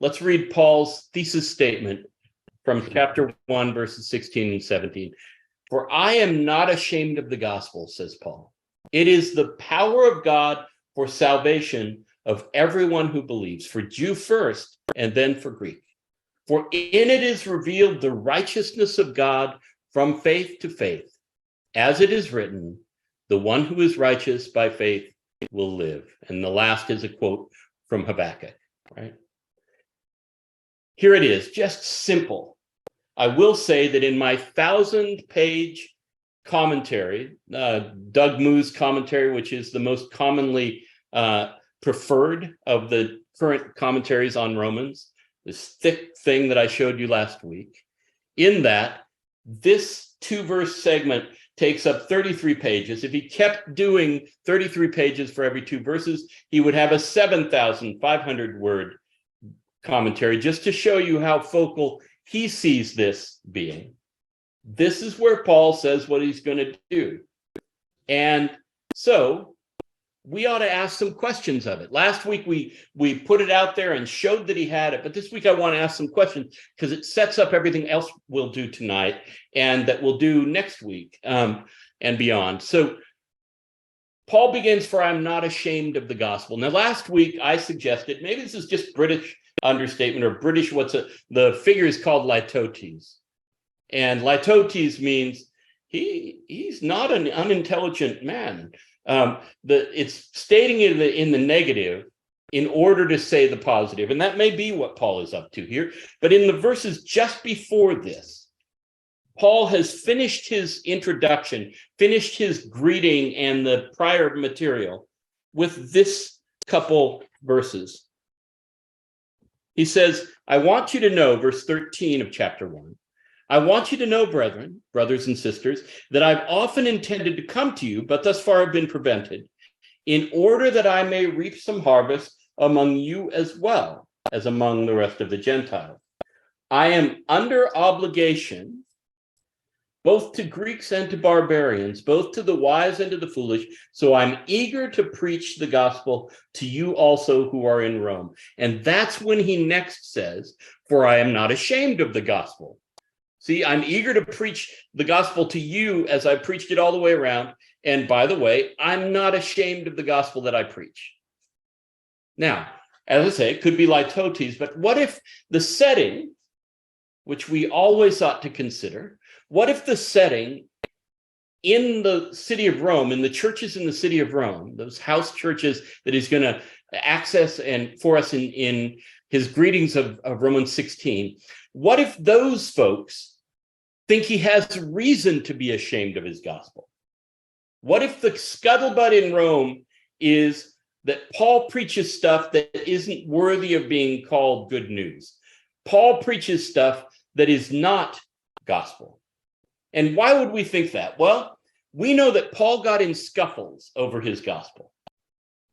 Let's read Paul's thesis statement from chapter 1, verses 16 and 17. For I am not ashamed of the gospel, says Paul. It is the power of God for salvation of everyone who believes, for Jew first and then for Greek. For in it is revealed the righteousness of God from faith to faith. As it is written, the one who is righteous by faith will live. And the last is a quote from Habakkuk, right? Here it is, just simple. I will say that in my 1,000-page commentary, Doug Moo's commentary, which is the most commonly preferred of the current commentaries on Romans, this thick thing that I showed you last week, in that this 2-verse segment takes up 33 pages. If he kept doing 33 pages for every 2 verses, he would have a 7,500 word commentary, just to show you how focal he sees this being. This is where Paul says what he's going to do. And so we ought to ask some questions of it. Last week, we put it out there and showed that he had it. But this week, I want to ask some questions because it sets up everything else we'll do tonight and that we'll do next week and beyond. So Paul begins, for I'm not ashamed of the gospel. Now, last week, I suggested, maybe this is just British understatement or British, the figure is called litotes. And litotes means he's not an unintelligent man. It's stating it in the negative in order to say the positive. And that may be what Paul is up to here. But in the verses just before this, Paul has finished his introduction, finished his greeting and the prior material with this couple verses. He says, I want you to know, verse 13 of chapter 1, I want you to know, brethren, brothers and sisters, that I've often intended to come to you, but thus far have been prevented, in order that I may reap some harvest among you as well as among the rest of the Gentiles. I am under obligation, both to Greeks and to barbarians, both to the wise and to the foolish. So I'm eager to preach the gospel to you also who are in Rome. And that's when he next says, for I am not ashamed of the gospel. See, I'm eager to preach the gospel to you as I preached it all the way around. And by the way, I'm not ashamed of the gospel that I preach. Now, as I say, it could be litotes, but what if the setting, which we always ought to consider, what if the setting in the city of Rome, in the churches in the city of Rome, those house churches that he's going to access and for us in his greetings of Romans 16, what if those folks think he has reason to be ashamed of his gospel? What if the scuttlebutt in Rome is that Paul preaches stuff that isn't worthy of being called good news? Paul preaches stuff that is not gospel. And why would we think that? Well, we know that Paul got in scuffles over his gospel.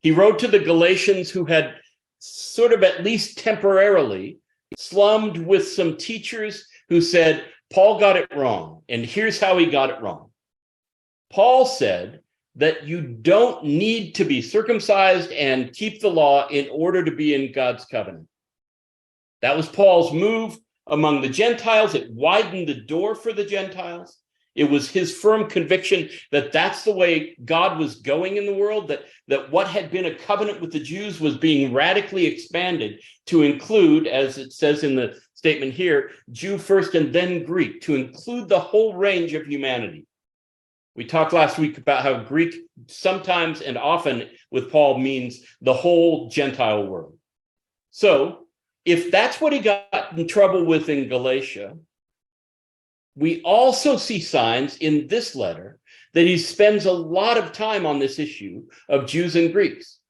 He wrote to the Galatians who had sort of at least temporarily slummed with some teachers who said, Paul got it wrong, and here's how he got it wrong. Paul said that you don't need to be circumcised and keep the law in order to be in God's covenant. That was Paul's move among the Gentiles. It widened the door for the Gentiles. It was his firm conviction that that's the way God was going in the world, that what had been a covenant with the Jews was being radically expanded to include, as it says in the statement here, Jew first and then Greek, to include the whole range of humanity. We talked last week about how Greek sometimes and often with Paul means the whole Gentile world. So if that's what he got in trouble with in Galatia, we also see signs in this letter that he spends a lot of time on this issue of Jews and Greeks,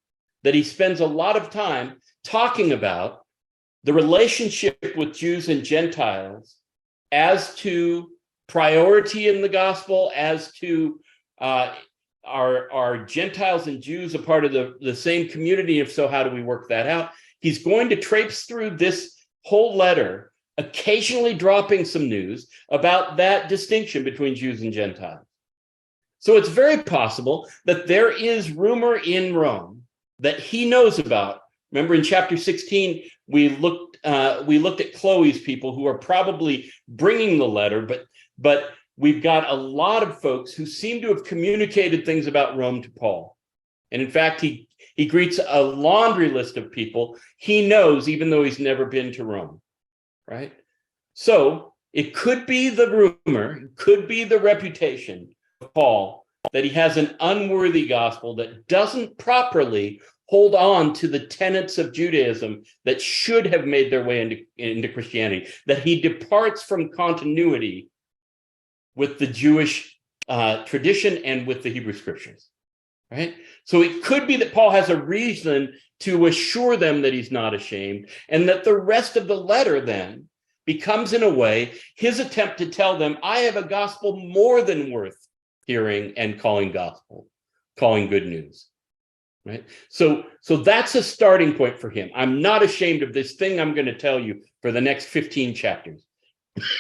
that he spends a lot of time talking about the relationship with Jews and Gentiles as to priority in the gospel, as to are Gentiles and Jews a part of the same community? If so, how do we work that out? He's going to traipse through this whole letter, occasionally dropping some news about that distinction between Jews and Gentiles. So it's very possible that there is rumor in Rome that he knows about Remember in chapter 16, we looked at Chloe's people who are probably bringing the letter, but we've got a lot of folks who seem to have communicated things about Rome to Paul. And in fact, he greets a laundry list of people he knows, even though he's never been to Rome, right? So it could be the rumor, it could be the reputation of Paul that he has an unworthy gospel that doesn't properly hold on to the tenets of Judaism that should have made their way into Christianity, that he departs from continuity with the Jewish tradition and with the Hebrew scriptures, right? So it could be that Paul has a reason to assure them that he's not ashamed, and that the rest of the letter then becomes, in a way, his attempt to tell them, I have a gospel more than worth hearing and calling gospel, calling good news. Right. So that's a starting point for him. I'm not ashamed of this thing I'm going to tell you for the next 15 chapters.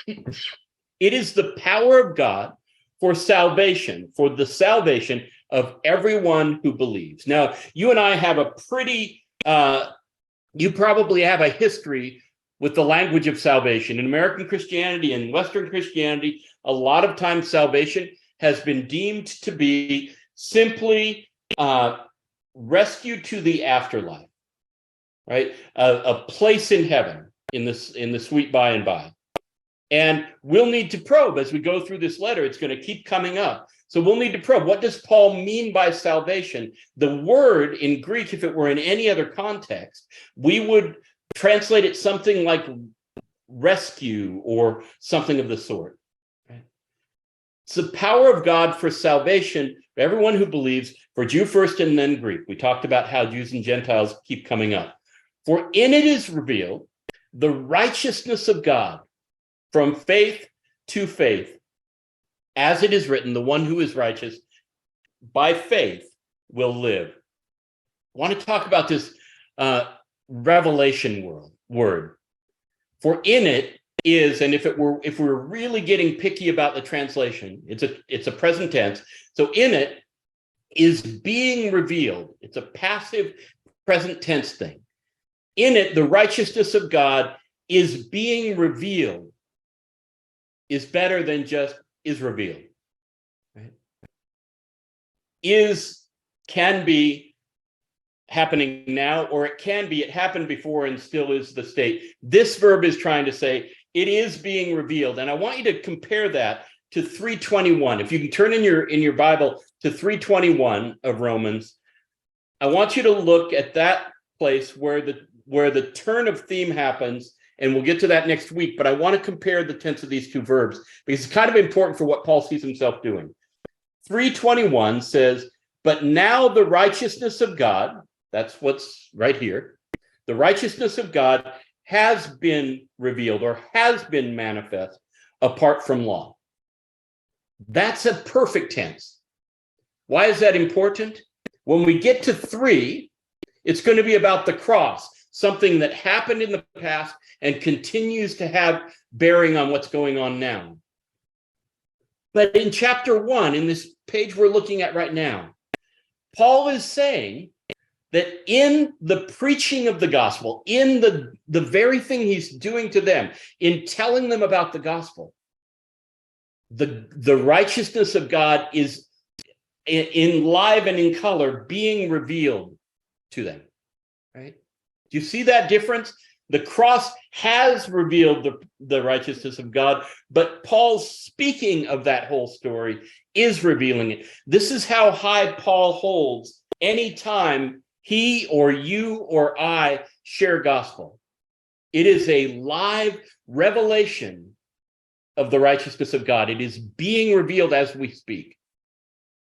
It is the power of God for salvation, for the salvation of everyone who believes. Now, you and I have a pretty, you probably have a history with the language of salvation. In American Christianity and Western Christianity, a lot of times salvation has been deemed to be simply rescue to the afterlife, right? A place in heaven, in the sweet by and by. And we'll need to probe as we go through this letter. It's going to keep coming up. So we'll need to probe. What does Paul mean by salvation? The word in Greek, if it were in any other context, we would translate it something like rescue or something of the sort. Right? It's the power of God for salvation for everyone who believes, for Jew first and then Greek. We talked about how Jews and Gentiles keep coming up. For in it is revealed the righteousness of God from faith to faith. As it is written, the one who is righteous by faith will live. I want to talk about this revelation word. For in it is, and if we're really getting picky about the translation, it's a present tense. So in it is being revealed. It's a passive present tense thing. In it, the righteousness of God is being revealed, is better than just is revealed. Right? Can be happening now, or it happened before and still is the state. This verb is trying to say it is being revealed. And I want you to compare that to 3:21. If you can turn in your Bible to 3:21 of Romans, I want you to look at that place where the turn of theme happens, and we'll get to that next week, but I want to compare the tense of these two verbs because it's kind of important for what Paul sees himself doing. 3:21 says, but now the righteousness of God, that's what's right here, the righteousness of God has been revealed or has been manifest apart from law. That's a perfect tense. Why is that important? When we get to 3, it's going to be about the cross, something that happened in the past and continues to have bearing on what's going on now. But in chapter 1, in this page we're looking at right now, Paul is saying that in the preaching of the gospel, in the very thing he's doing to them, in telling them about the gospel, the righteousness of God is in live and in color being revealed to them, right? Do you see that difference? The cross has revealed the righteousness of God, but Paul, speaking of that whole story, is revealing it. This is how high Paul holds anytime he or you or I share gospel. It is a live revelation of the righteousness of God. It is being revealed as we speak.